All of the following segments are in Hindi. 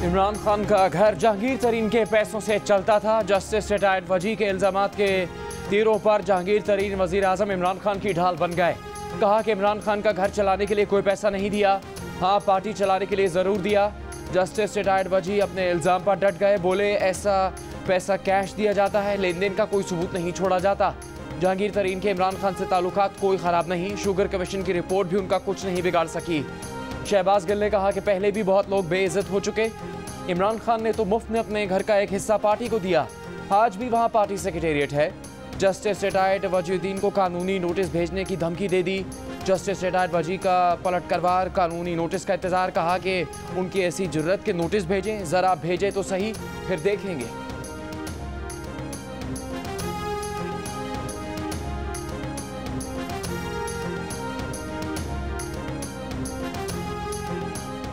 इमरान खान का घर जहांगीर तरीन के पैसों से चलता था। जस्टिस रिटायर्ड वजी के इल्जामात के तीरों पर जहांगीर तरीन वजीर आजम इमरान खान की ढाल बन गए। कहा कि इमरान खान का घर चलाने के लिए कोई पैसा नहीं दिया, हाँ पार्टी चलाने के लिए ज़रूर दिया। जस्टिस रिटायर्ड वजी अपने इल्ज़ाम पर डट गए, बोले ऐसा पैसा कैश दिया जाता है, लेन देन का कोई सबूत नहीं छोड़ा जाता। जहांगीर तरीन के इमरान खान से ताल्लुकात कोई ख़राब नहीं, शुगर कमीशन की रिपोर्ट भी उनका कुछ नहीं बिगाड़ सकी। शहबाज गिल ने कहा कि पहले भी बहुत लोग बेइज्जत हो चुके, इमरान खान ने तो मुफ्त में अपने घर का एक हिस्सा पार्टी को दिया, आज भी वहाँ पार्टी सेक्रेटेरिएट है। जस्टिस रिटायर्ड वजीउद्दीन को कानूनी नोटिस भेजने की धमकी दे दी। जस्टिस रिटायर्ड वजी का पलट करवार कानूनी नोटिस का इंतज़ार, कहा कि उनकी ऐसी जरूरत के नोटिस भेजें, ज़रा भेजें तो सही, फिर देखेंगे।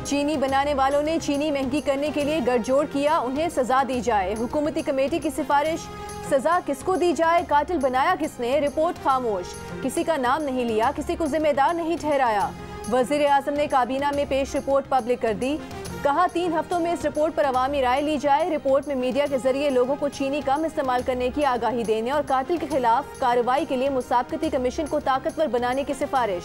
चीनी बनाने वालों ने चीनी महंगी करने के लिए गठजोड़ किया, उन्हें सजा दी जाए। हुकूमती कमेटी की सिफारिश, सजा किसको दी जाए, कातिल बनाया किसने, रिपोर्ट खामोश, किसी का नाम नहीं लिया, किसी को जिम्मेदार नहीं ठहराया। वजीर आजम ने काबीना में पेश रिपोर्ट पब्लिक कर दी, कहा 3 हफ्तों में इस रिपोर्ट पर अवामी राय ली जाए। रिपोर्ट में मीडिया के जरिए लोगों को चीनी कम इस्तेमाल करने की आगाही देने और कातिल के खिलाफ कार्रवाई के लिए मुसाबकती कमीशन को ताकतवर बनाने की सिफारिश।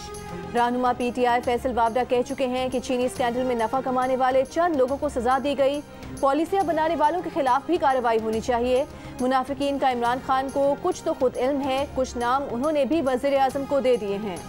रहनुमा PTI फैसल वावडा कह चुके हैं कि चीनी स्कैंडल में नफा कमाने वाले चंद लोगों को सजा दी गई, पॉलिसियां बनाने वालों के खिलाफ भी कार्रवाई होनी चाहिए। मुनाफिकीन का इमरान खान को कुछ तो खुद इल्म है, कुछ नाम उन्होंने भी वजीर आजम को दे दिए हैं।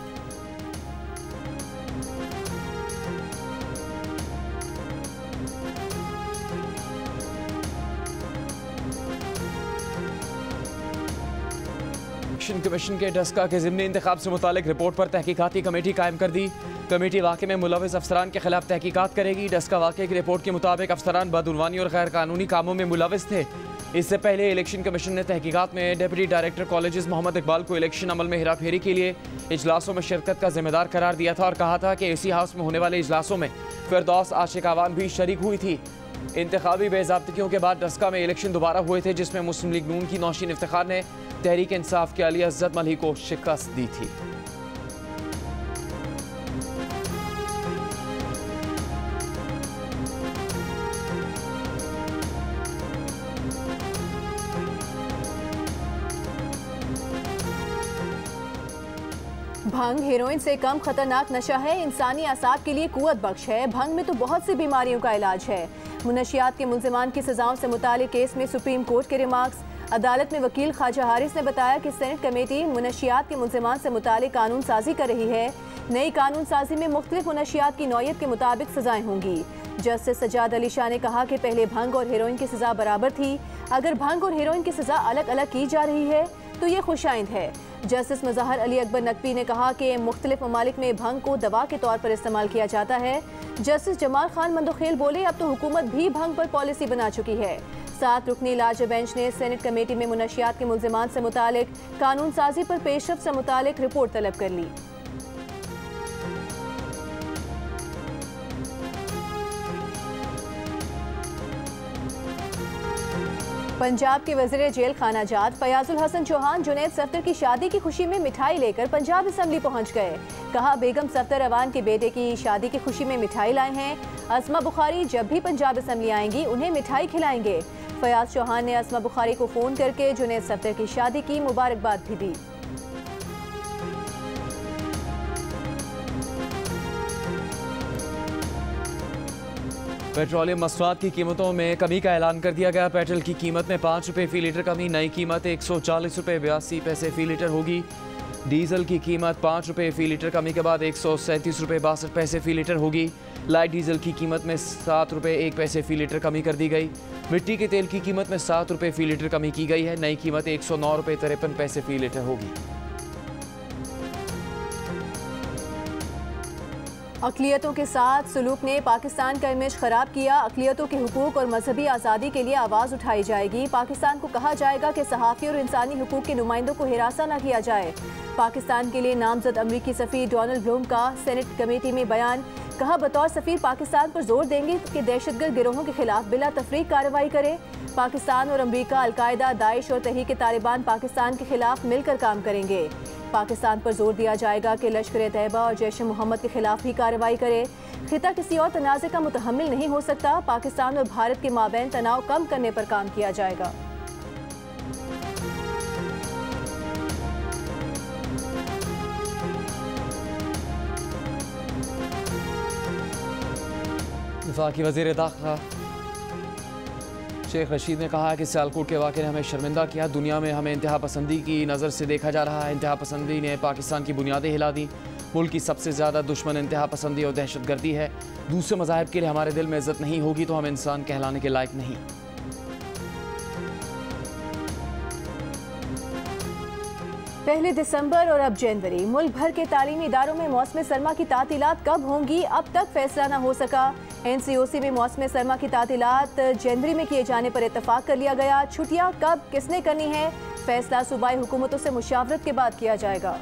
इलेक्शन कमीशन के डस्का के ज़िमनी इंतखाब से मुतालिक रिपोर्ट पर तहकीकाती कमेटी कायम कर दी। कमेटी वाक़े में मुलविस अफसरान के खिलाफ तहकीकात करेगी। डस्का वाक़े की रिपोर्ट के मुताबिक अफसरान बदउनवानी और गैर कानूनी कामों में मुलविस थे। इससे पहले इलेक्शन कमीशन ने तहकीकात में deputy director colleges Mohammad Iqbal को इलेक्शन अमल में हेरा फेरी के लिए इजलासों में शिरकत का जिम्मेदार करार दिया था और कहा था कि AC हाउस में होने वाले इजलासों में फिरदौस आशिक आवान भी शरीक हुई थी। इंतखाबी बेज़ाब्तियों के बाद डस्का में इलेक्शन दोबारा हुए थे, जिसमें मुस्लिम लीग नून की नौशीन इफ्तिखार ने तहरीक इंसाफ के अली अज़्ज़त मल्ही को शिकस्त दी थी। भंग हेरोइन से कम खतरनाक नशा है, इंसानी आसाब के लिए कुव्वत बख्श है। भंग में तो बहुत सी बीमारियों का इलाज है। मुनशियात के मुल्ज़िमान की सजाओं से मुतालिक केस में सुप्रीम कोर्ट के रिमार्क्स। अदालत में वकील ख्वाजा हारिस ने बताया कि सेनेट कमेटी मुनशियात के मुल्ज़िमान से मुतालिक कानून साजी कर रही है। नई कानून साजी में मुख्तलिफ मुनशियात की नौयत के मुताबिक सजाएं होंगी। जस्टिस सज्जाद अली शाह ने कहा कि पहले भंग और हेरोइन की सजा बराबर थी, अगर भंग और हेरोइन की सजा अलग अलग की जा रही है तो ये खुशाइंद है। जस्टिस मज़हर अली अकबर नकवी ने कहा कि मुख्तलिफ ममालिक में भंग को दवा के तौर पर इस्तेमाल किया जाता है। जस्टिस जमाल खान मंदोखेल बोले, अब तो हुकूमत भी भंग पर पॉलिसी बना चुकी है। 7 रुकनी लार्ज बेंच ने सेनेट कमेटी में मुनशियात के मुल्ज़िमान से मुतालिक कानून साजी पर पेशरफ्त से मुतालिक रिपोर्ट तलब कर ली। पंजाब के वज़ीर जेल खाना जात फयाजुल हसन चौहान जुनैद सफ्तर की शादी की खुशी में मिठाई लेकर पंजाब असम्बली पहुंच गए। कहा बेगम सफ्तर अवान के बेटे की शादी की खुशी में मिठाई लाए हैं। अस्मा बुखारी जब भी पंजाब असम्बली आएंगी उन्हें मिठाई खिलाएंगे। फयाज चौहान ने अस्मा बुखारी को फ़ोन करके जुनैद सफ्तर की शादी की मुबारकबाद भी दी। पेट्रोलियम मसनूआत की कीमतों में कमी का ऐलान कर दिया गया। पेट्रोल की कीमत में 5 रुपये फ़ी लीटर कमी, नई कीमत 140 रुपये 82 पैसे फ़ी लीटर होगी। डीजल की कीमत 5 रुपये फ़ी लीटर कमी के बाद 137 रुपये 62 पैसे फ़ी लीटर होगी। लाइट डीजल की कीमत में 7 रुपये 1 पैसे फ़ी लीटर कमी कर दी गई। मिट्टी के तेल की कीमत में 7 रुपये फ़ी लीटर कमी की गई है, नई कीमत 109 रुपये 53 पैसे फ़ी लीटर होगी। अक़लियतों के साथ सलूक ने पाकिस्तान का इमेज ख़राब किया। अक़लियतों के हुकूक और मजहबी आज़ादी के लिए आवाज़ उठाई जाएगी। पाकिस्तान को कहा जाएगा कि सहाफ़ी और इंसानी हुकूक के नुमाइंदों को हिरासा न किया जाए। पाकिस्तान के लिए नामजद अमरीकी सफ़ीर डोनाल्ड ब्लूम का सेनेट कमेटी में बयान। कहा बतौर सफ़ीर पाकिस्तान पर जोर देंगे कि दहशतगर्द गिरोहों के खिलाफ बिला तफरीक कार्रवाई करे। पाकिस्तान और अमरीका, अलकायदा, दाइश और तहरीक तालिबान पाकिस्तान के खिलाफ मिलकर काम करेंगे। पाकिस्तान पर जोर दिया जाएगा कि लश्कर-ए-तैयबा और जैश मोहम्मद के खिलाफ भी कार्रवाई करे। खिता किसी और तनाज़े का मुतहम्मिल नहीं हो सकता। पाकिस्तान और भारत के माबैन तनाव कम करने पर काम किया जाएगा। वफाकी वज़ीर दाखिला शेख रशीद ने कहा कि सियालकोट के वाक़े ने हमें शर्मिंदा किया। दुनिया में हमें इंतहा पसंदी की नज़र से देखा जा रहा है। इंतहा पसंदी ने पाकिस्तान की बुनियादें हिला दी। मुल्क की सबसे ज़्यादा दुश्मन इंतहा पसंदी और दहशत गर्दी है। दूसरे मज़ाहिब के लिए हमारे दिल में इज़्ज़त नहीं होगी तो हम इंसान कहलाने के लायक नहीं। पहले दिसंबर और अब जनवरी, मुल्क भर के तालीमी इदारों में मौसम सरमा की तातीलात कब होंगी, अब तक फैसला न हो सका। NCOC में मौसम सरमा की तातीलात जनवरी में किए जाने पर इत्तफाक कर लिया गया। छुट्टियां कब किसने करनी है, फैसला सूबाई हुकूमतों से मुशावरत के बाद किया जाएगा।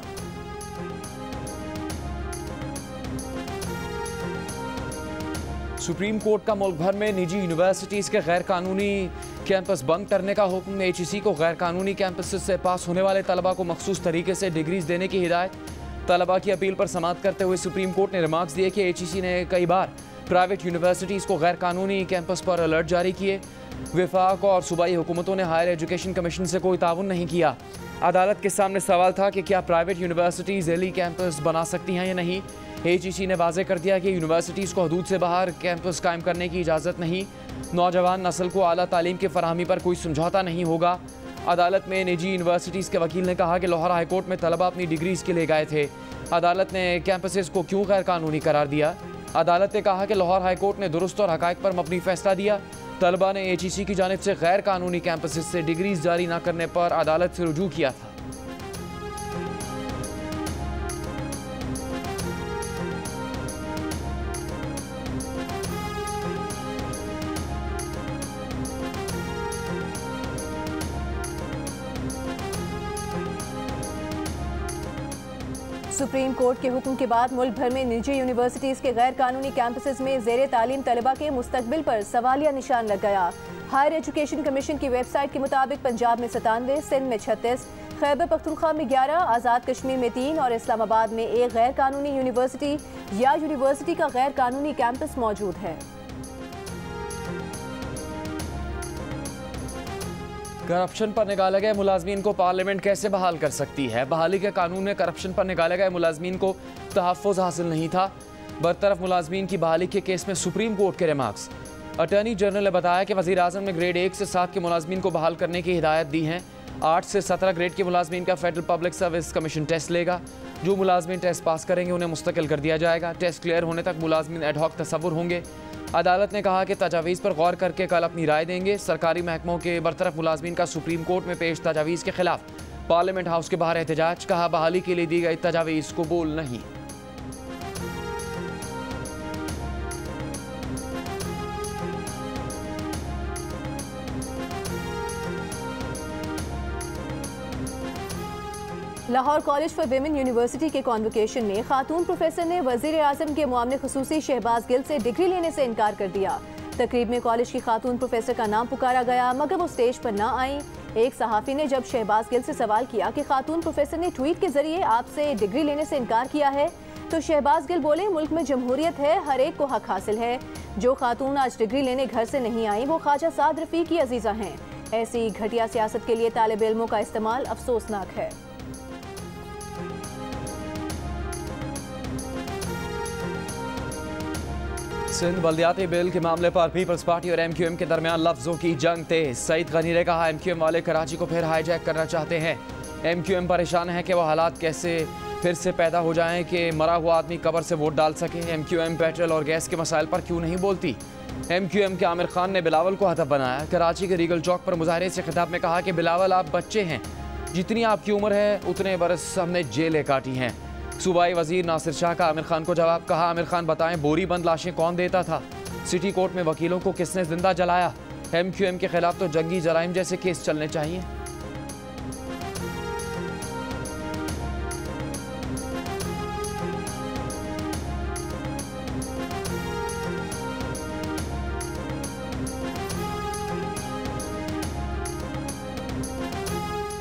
सुप्रीम कोर्ट का मुल्क भर में निजी यूनिवर्सिटीज़ के गैर कानूनी कैंपस बंद करने का हुक्म। HEC को गैर कानूनी कैंपस से पास होने वाले तलबा को मखसूस तरीके से डिग्रीज देने की हिदायत। तलबा की अपील पर समाअत करते हुए सुप्रीम कोर्ट ने रिमार्क्स दिए कि HEC ने कई बार प्राइवेट यूनिवर्सिटीज़ को गैर कानूनी कैंपस पर अलर्ट जारी किए। वफाक और सूबाई हुकूमतों ने हायर एजुकेशन कमीशन से कोई ताउन नहीं किया। अदालत के सामने सवाल था कि क्या प्राइवेट यूनिवर्सिटीज़ एली कैंपस बना सकती हैं या नहीं। HEC ने वाज़ेह कर दिया कि यूनिवर्सिटीज़ को हदूद से बाहर कैंपस कायम करने की इजाज़त नहीं। नौजवान नस्ल को आला तालीम की फराहमी पर कोई समझौता नहीं होगा। अदालत में निजी यूनिवर्सिटीज़ के वकील ने कहा कि लाहौर हाईकोर्ट में तलबा अपनी डिग्रीज़ के लिए गए थे। अदालत ने कैंपसेस को क्यों गैर कानूनी करार दिया। अदालत ने कहा कि लाहौर हाईकोर्ट ने दुरुस्त और हक़ाइक़ पर मबनी फैसला दिया। तलबा ने HEC की जानिब से गैर कानूनी कैंपसेस से डिग्रीज़ जारी न करने पर अदालत से रुजू किया था। सुप्रीम कोर्ट के हुक्म के बाद मुल्क भर में निजी यूनिवर्सिटीज़ के गैर कानूनी कैंपसेस में ज़ेरे तालीम तलबा के मुस्तकबिल पर सवालिया निशान लग गया। हायर एजुकेशन कमीशन की वेबसाइट के मुताबिक पंजाब में 97, सिंध में 36, खैबर पख्तूनख्वा में 11, आज़ाद कश्मीर में 3 और इस्लामाबाद में एक गैर कानूनी यूनिवर्सिटी या यूनिवर्सिटी का गैर कानूनी कैंपस मौजूद है। करप्शन पर निकाले गए मुलाजमीन को पार्लियामेंट कैसे बहाल कर सकती है। बहाली के कानून में करप्शन पर निकाले गए मुलाजमीन को तहफ़्फ़ुज़ हासिल नहीं था। बरतरफ मुलाजमीन की बहाली के केस में सुप्रीम कोर्ट के रिमार्क्स। अटॉर्नी जनरल ने बताया कि वज़ीर आज़म ने ग्रेड 1 से 7 के मुलाजमीन को बहाल करने की हिदायत दी हैं। 8 से 17 ग्रेड के मुलाजमीन का federal public service commission test लेगा। जो मुलाजमीन टेस्ट पास करेंगे उन्हें मुस्तकिल कर दिया जाएगा। टेस्ट क्लियर होने तक मुलाजमीन एडहॉक तसव्वुर होंगे। अदालत ने कहा कि तजावीज़ पर गौर करके कल अपनी राय देंगे। सरकारी महकमों के बरतरफ मुलाजमीन का सुप्रीम कोर्ट में पेश तजावीज़ के खिलाफ पार्लियामेंट हाउस के बाहर एहतजाज। कहा बहाली के लिए दी गई तजावीज़ कबूल नहीं। Lahore college for women university के कॉन्वोकेशन में खातून प्रोफेसर ने वज़ीर आज़म के मामले खुसूसी शहबाज गिल से डिग्री लेने से इनकार कर दिया। तकरीब में कॉलेज की खातून प्रोफेसर का नाम पुकारा गया मगर वो स्टेज पर ना आई। एक सहाफ़ी ने जब शहबाज गिल से सवाल किया कि खातून प्रोफेसर ने ट्वीट के जरिए आपसे डिग्री लेने से इनकार किया है तो शहबाज गिल बोले मुल्क में जमहूरियत है, हर एक को हक हासिल है। जो खातून आज डिग्री लेने घर से नहीं आई वो ख्वाजा साद रफ़ी की अजीज़ा हैं। ऐसी घटिया सियासत के लिए तालिब इल्मों का इस्तेमाल अफसोसनाक है। सिंध बल्दियाती बिल के मामले पर पीपल्स पार्टी और MQM के दरमियान लफ्जों की जंग तेज। सईद गनी ने कहा MQM वाले कराची को फिर हाईजैक करना चाहते हैं। MQM परेशान है कि वह हालात कैसे फिर से पैदा हो जाएं कि मरा हुआ आदमी कब्र से वोट डाल सके। MQM पेट्रोल और गैस के मसाइल पर क्यों नहीं बोलती। MQM के आमिर खान ने बिलावल को हदफ बनाया। कराची के रीगल चौक पर मुजाहरे से खिताब में कहा कि बिलावल आप बच्चे हैं, जितनी आपकी उम्र है उतने बरस हमने जेलें काटी हैं। सूबाई वजीर नासिर शाह का आमिर खान को जवाब। कहा आमिर खान बताएं बोरी बंद लाशें कौन देता था, सिटी कोर्ट में वकीलों को किसने जिंदा जलाया। MQM के खिलाफ तो जंगी जराइम जैसे केस चलने चाहिए।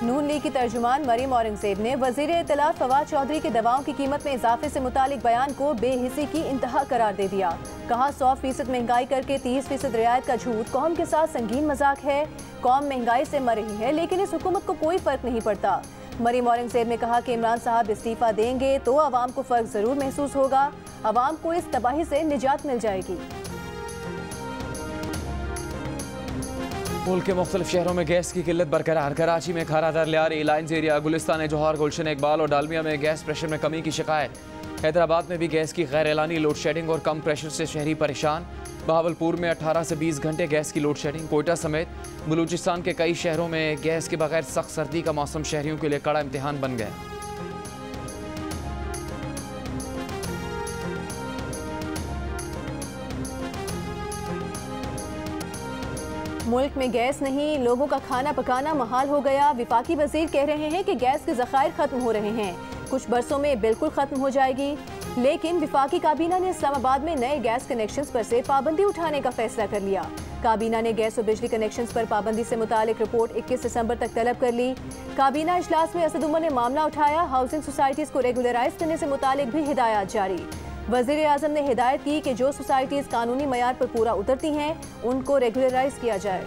नून लीग की तर्जुमान मरीम औरंगजेब ने वजीर इत्तलात फवाद चौधरी के दवाओं की कीमत में इजाफे से मुतालिक बयान को बेहिसी की इंतहा करार दे दिया। कहा 100% महंगाई करके 30% रियायत का झूठ कौम के साथ संगीन मजाक है। कौम महंगाई से मर रही है लेकिन इस हुकूमत को कोई फर्क नहीं पड़ता। मरीम औरंगजेब ने कहा कि इमरान साहब इस्तीफा देंगे तो आवाम को फर्क जरूर महसूस होगा, आवाम को इस तबाही से निजात मिल जाएगी। मुल्क के मुख्तलिफ शहरों में गैस की किल्लत बरकरार। कराची में खारा दर लियारी, लाइन्स एरिया, गुलिस्तान जौहर, गुलशन इकबाल और डालमिया में गैस प्रेशर में कमी की शिकायत। हैदराबाद में भी गैस की गैर एलानी लोड शेडिंग और कम प्रेशर से शहरी परेशान। बहावलपुर में 18 से 20 घंटे गैस की लोड शेडिंग। कोयटा समेत बलूचिस्तान के कई शहरों में गैस के बगैर सख्त सर्दी का मौसम शहरियों के लिए कड़ा इम्तिहान बन गया। मुल्क में गैस नहीं, लोगों का खाना पकाना महाल हो गया। विफाकी वजीर कह रहे हैं कि गैस के ज़खायर खत्म हो रहे हैं, कुछ बरसों में बिल्कुल खत्म हो जाएगी। लेकिन विफाकी काबीना ने इस्लामाबाद में नए गैस कनेक्शंस पर से पाबंदी उठाने का फैसला कर लिया। काबीना ने गैस और बिजली कनेक्शंस पर पाबंदी से मुतालिक रिपोर्ट 21 दिसंबर तक तलब कर ली। काबीना इजलास में असद उमर ने मामला उठाया। हाउसिंग सोसाइटीज को रेगुलराइज करने से मुतालिक भी हिदायत जारी। वज़ीर आज़म ने हिदायत की कि जो सोसाइटीज कानूनी मयार पर पूरा उतरती हैं उनको रेगुलराइज किया जाए।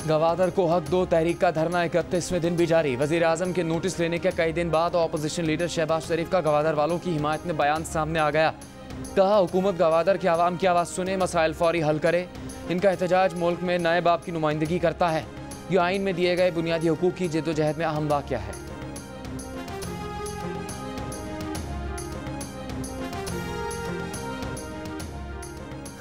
गवादर को हक दो तहरीक का धरना 31वें दिन भी जारी। वज़ीर आज़म के नोटिस लेने के कई दिन बाद अपोजिशन लीडर शहबाज शरीफ का गवादर वालों की हिमायत में बयान सामने आ गया। कहा हुकूमत गवादर के आवाम की आवाज़ सुने, मसाइल फौरी हल करे। इनका एहतजाज मुल्क में नए बाप की नुमाइंदगी करता है। ये आइन में दिए गए बुनियादी हुकूक की जद्दोजहद में अहम वाक़या है।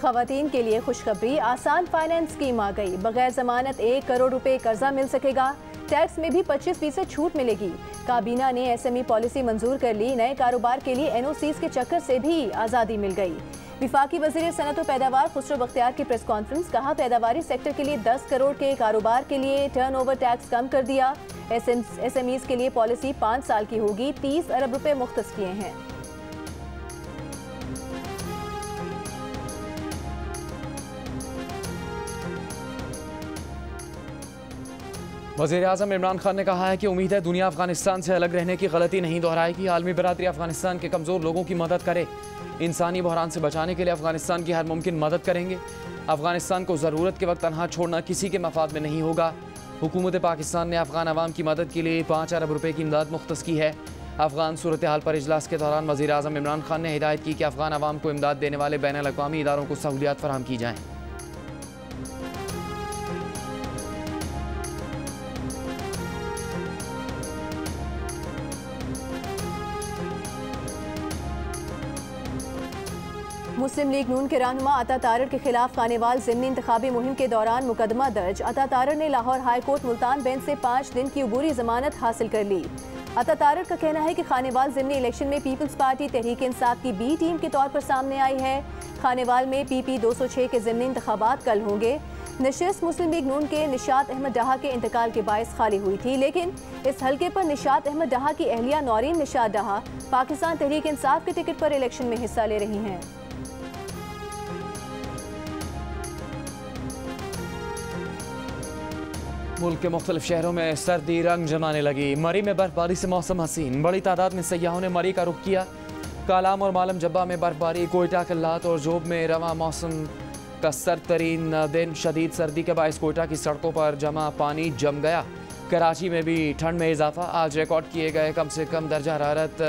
ख़वातीन के लिए खुशखबरी, आसान फाइनेंस स्कीम आ गई। बगैर जमानत 1 करोड़ रुपए कर्जा मिल सकेगा। टैक्स में भी 25% छूट मिलेगी। काबीना ने SME पॉलिसी मंजूर कर ली। नए कारोबार के लिए NOCs के चक्कर से भी आज़ादी मिल गई। विफाकी वज़ीर सनत व पैदावार खुसरो बख्तियार की प्रेस कॉन्फ्रेंस। कहा पैदावारी सेक्टर के लिए 10 करोड़ के कारोबार के लिए टर्नओवर टैक्स कम कर दिया। SMEs के लिए पॉलिसी 5 साल की होगी। 30 अरब रुपए मुख्तस किए हैं। वज़ीर आज़म इमरान खान ने कहा है कि उम्मीद है दुनिया अफगानिस्तान से अलग रहने की गलती नहीं दोहराएगी। आलमी बरादरी अफगानिस्तान के कमज़ोर लोगों की मदद करे। इंसानी बहरान से बचाने के लिए अफगानिस्तान की हर मुमकिन मदद करेंगे। अफगानिस्तान को ज़रूरत के वक्त तनहा छोड़ना किसी के मफाद में नहीं होगा। हुकूमत पाकिस्तान ने अफगान अवाम की मदद के लिए 5 अरब रुपये की इमदाद मुख्तस की है। अफगान सूरत हाल पर इजलास के दौरान वज़ीर आज़म इमरान खान ने हिदायत की कि अफगान अवाम को इमदाद देने वाले बैनुल अक़वामी इदारों को सहूलियात फराहम की जाएँ। मुस्लिम लीग नून के रहनुमा अता तारड़ के खिलाफ खानेवाल ज़िमनी इंतखाबी मुहिम के दौरान मुकदमा दर्ज। अता तारड़ ने Lahore high court Multan bench से 5 दिन की अबूरी जमानत हासिल कर ली। अता तारड़ का कहना है कि खानेवाल ज़िमनी इलेक्शन में पीपल्स पार्टी तहरीक इंसाफ की B टीम के तौर पर सामने आई है। खानेवाल में PP 206 के ज़िमनी इंतखाबात कल होंगे। नशिस्त मुस्लिम लीग नून के निशात अहमद डाहा के इंतकाल के बायस खाली हुई थी, लेकिन इस हल्के पर निशात अहमद डाहा की अहलिया नौरीन निशात डाहा पाकिस्तान तहरीक इंसाफ के टिकट पर इलेक्शन में हिस्सा ले रही हैं। मुल्क के मुख्तलिफ शहरों में सर्दी रंग जमाने लगी। मरी में बर्फबारी से मौसम हसीन। बड़ी तादाद में सयाहों ने मरी का रुख किया। कालाम और मालम जब्बा में बर्फबारी, कोयटा, कल्लात और जोब में रवा मौसम का सर्द तरीन दिन। शदीद सर्दी के बायस कोयटा की सड़कों पर जमा पानी जम गया। कराची में भी ठंड में इजाफा। आज रिकॉर्ड किए गए कम से कम दर्जा हरारत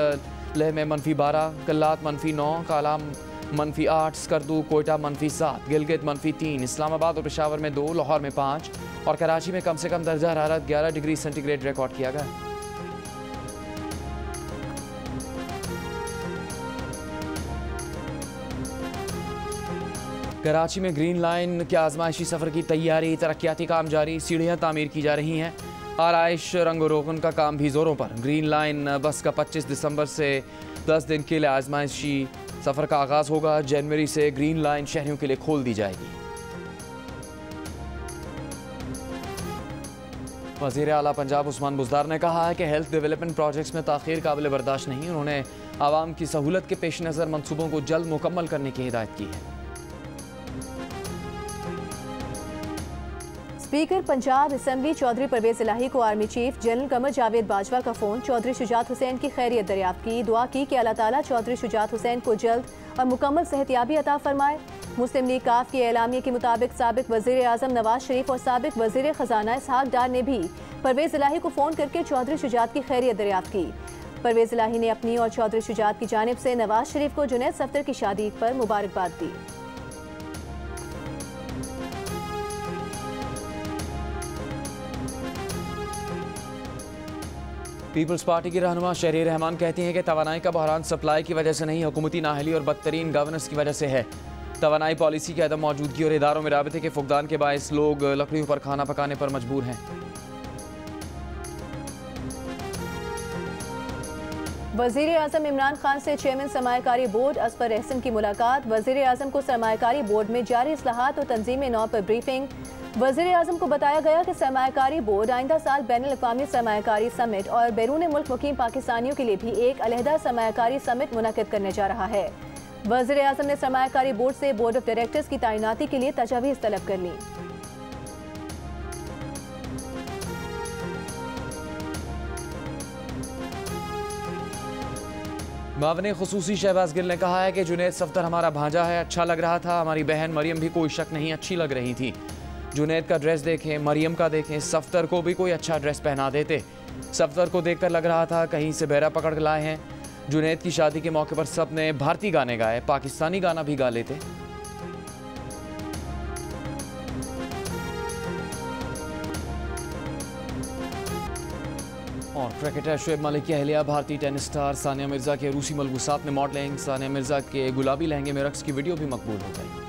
लेह में -12, कल्लात -9, कालाम -8, स्कर्दू कोयटा -7, गिलगित -3, इस्लामाबाद और पेशावर में 2, लाहौर में 5 और कराची में कम से कम दर्जा हरारत 11 डिग्री सेंटीग्रेड रिकॉर्ड किया गया। कराची में ग्रीन लाइन के आजमाइशी सफ़र की तैयारी, तरक्याती काम जारी। सीढ़ियाँ तामीर की जा रही हैं। आराइश रंग रोगन का काम भी जोरों पर। ग्रीन लाइन बस का 25 दिसंबर से 10 दिन के लिए आजमाइशी सफ़र का आगाज़ होगा। जनवरी से ग्रीन लाइन शहरियों के लिए खोल दी जाएगी। वज़ीर आला पंजाब उस्मान बुज़दार ने कहा है कि हेल्थ डेवलपमेंट प्रोजेक्ट्स में ताख़ीर काबिल बर्दाश्त नहीं। उन्होंने आवाम की सहूलत के पेश नज़र मनसूबों को जल्द मुकम्मल करने की हिदायत की है। स्पीकर पंजाब असम्बली चौधरी परवेज इलाही को army chief general Qamar Javed Bajwa का फ़ोन। चौधरी शुजात हुसैन की खैरियत दरियाफ्त की, दुआ की कि अल्लाह ताला चौधरी शुजात हुसैन को जल्द और मुकम्मल सेहतियाबी अता फरमाए। मुस्लिम लीग काफ के एलामिया के मुताबिक साबिक वज़ीर आज़म नवाज शरीफ और साबिक वज़ीर ख़जाना इसहाक डार ने भी परवेज इलाही को फ़ोन करके चौधरी शुजात की खैरियत दरियाफ्त की। परवेज इलाही ने अपनी और चौधरी शुजात की जानिब से नवाज शरीफ को जुनैद सफ्दर की शादी पर मुबारकबाद दी। पीपल्स पार्टी की रहनुमा शहरी रहमान कहती हैं कि तवानाई का बहरान सप्लाई की वजह से नहीं, हुकूमती नाहली और बदतरीन गवर्नेंस की वजह से है। तवानाई पॉलिसी की अदम मौजूदगी और इदारों में राबते के फुकदान के बायस लोग लकड़ियों पर खाना पकाने पर मजबूर हैं। वज़ीर आज़म इमरान खान से चेयरमैन सरमायाकारी बोर्ड असफर रहसन की मुलाकात। वज़ीर आज़म को सरमायाकारी बोर्ड में जारी इस्लाहात और तंजीम नौ पर ब्रीफिंग। वज़ीर आज़म को बताया गया कि सरमायाकारी बोर्ड आइंदा साल बैनुल अक़वामी सरमायाकारी समिट और बैरून मुल्क मुकीम पाकिस्तानियों के लिए भी एक अलहदा सरमायाकारी समिट मुनक़िद करने जा रहा है। वज़ीर आज़म ने सरमायाकारी बोर्ड से बोर्ड ऑफ डायरेक्टर्स की तैनाती के लिए तजावीज़ तलब कर ली। मावने खुसूसी शहबाज गिल ने कहा है कि जुनैद सफ्दर हमारा भांजा है, अच्छा लग रहा था। हमारी बहन मरियम भी कोई शक नहीं अच्छी लग रही थी। जुनैद का ड्रेस देखें, मरियम का देखें, सफ्दर को भी कोई अच्छा ड्रेस पहना देते। सफ्दर को देखकर लग रहा था कहीं से बहरा पकड़ लाए हैं। जुनैद की शादी के मौके पर सब ने भारतीय गाने गाए, पाकिस्तानी गाना भी गा लेते। और क्रिकेटर शुएब मलिक की अहलिया भारतीय टेनिस स्टार सानिया मिर्जा के रूसी मलबूसात में मॉडलिंग। सानिया मिर्जा के गुलाबी लहंगे में रक्स की वीडियो भी मकबूल हो गई।